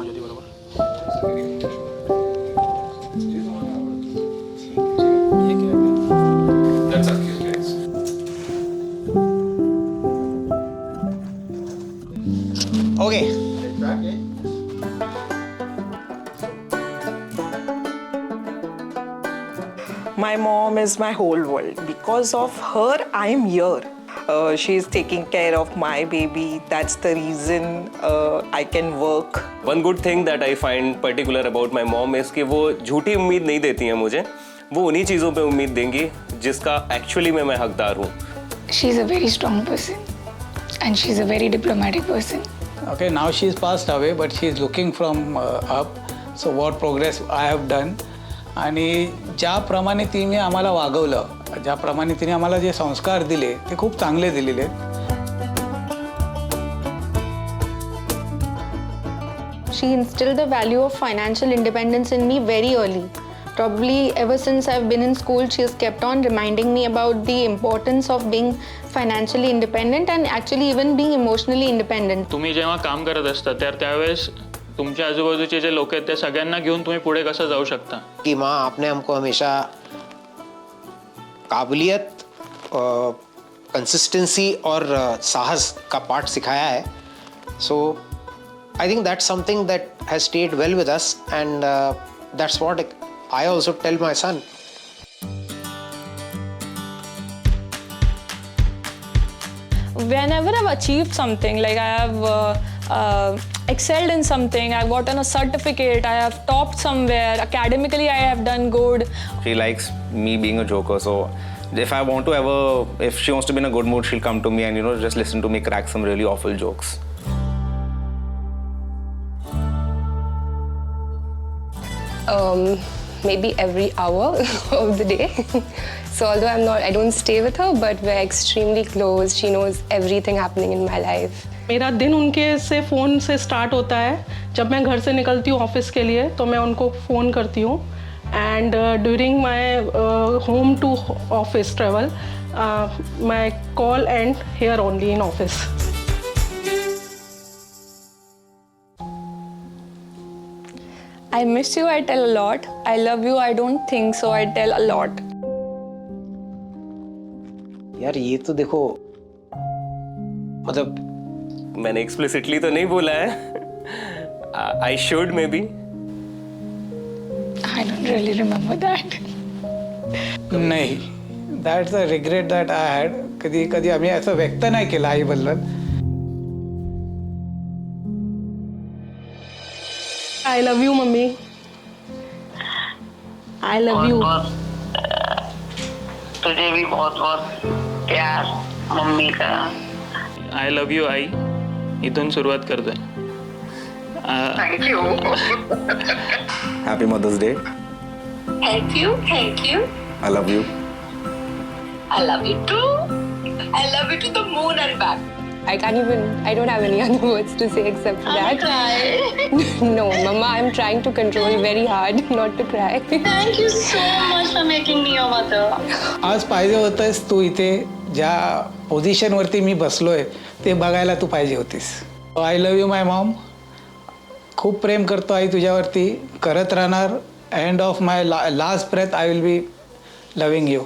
ज्योती बरोबर. That's our cue, guys. Okay. My mom is my whole world. Because of her, I am here. She is taking care of my baby. That's the reason I can work. One good thing that I find particular about my mom is कि वो झूठी उम्मीद नहीं देती हैं मुझे. वो उन्हीं चीज़ों पे उम्मीद देंगी जिसका एक्चुअली मैं हकदार हूँ. She's a very strong person and she's a very diplomatic person. Okay, now she's passed away, but she's looking from up. So what progress I have done. आणि ज्याप्रमाणे तिने आम्हाला वागवलं, ज्याप्रमाणे तिने आम्हाला जे संस्कार दिले ते खूप चांगले दिलेले आहेत. She instilled the value of financial independence in me very early. Probably ever since I've been in school, she has kept on reminding me about the importance of being financially independent and actually even being emotionally independent. तुम्ही जेव्हा काम करत असता त्यावेळेस तुमच्या आजूबाजूचे जे लोक आहेत त्या सगळ्यांना घेऊन तुम्ही पुढे कसं जाऊ शकता? कि माँ आपने हमको हमेशा काबिलियत, कंसिस्टेंसी और साहस का पाठ सिखाया है. So I think that's something that has stayed well with us and that's what I also tell my son. Whenever I've achieved something, like I have excelled in something, I've gotten a certificate, I have topped somewhere, academically I have done good. She likes me being a joker, so if I want to if she wants to be in a good mood, she'll come to me and just listen to me crack some really awful jokes. Maybe every hour of the day. So although I don't stay with her, but we're extremely close. She knows everything happening in my life. मेरा दिन उनके से phone से start होता है. जब मैं घर से निकलती हूँ ऑफिस के लिए तो मैं उनको फ़ोन करती हूँ. And during my home to office travel my call and here only in office. I miss you, I tell a lot. I love you, I don't think so, I tell a lot. यार ये तो देखो, मतलब मैंने explicitly तो नहीं बोला है. I should maybe. I don't really remember that. नाही, that's a regret that I had. कधी कधी आम्ही असं व्यक्त नाही केलं आईबद्दल. I love you mummy. I love you. तुझे भी बहुत बहुत प्यार मम्मी का. आय लव्ह यू आई इथून सुरुवात करतोय. Thank you. Happy Mother's Day. Thank you. Thank you. I love you. I love you too. I love you to the moon and back. I don't have any other words to say except that. No, Mama, I'm trying to control very hard not to cry. Thank you so much for making me your mother. आज पाहिजे होतंस तू इथे ज्या पोझिशनवरती मी बसलोय ते बघायला तू पाहिजे होतीस. I love you my mom. खूप प्रेम करतो आई तुझ्यावरती. करत राहणार. End of my last breath I will be loving you.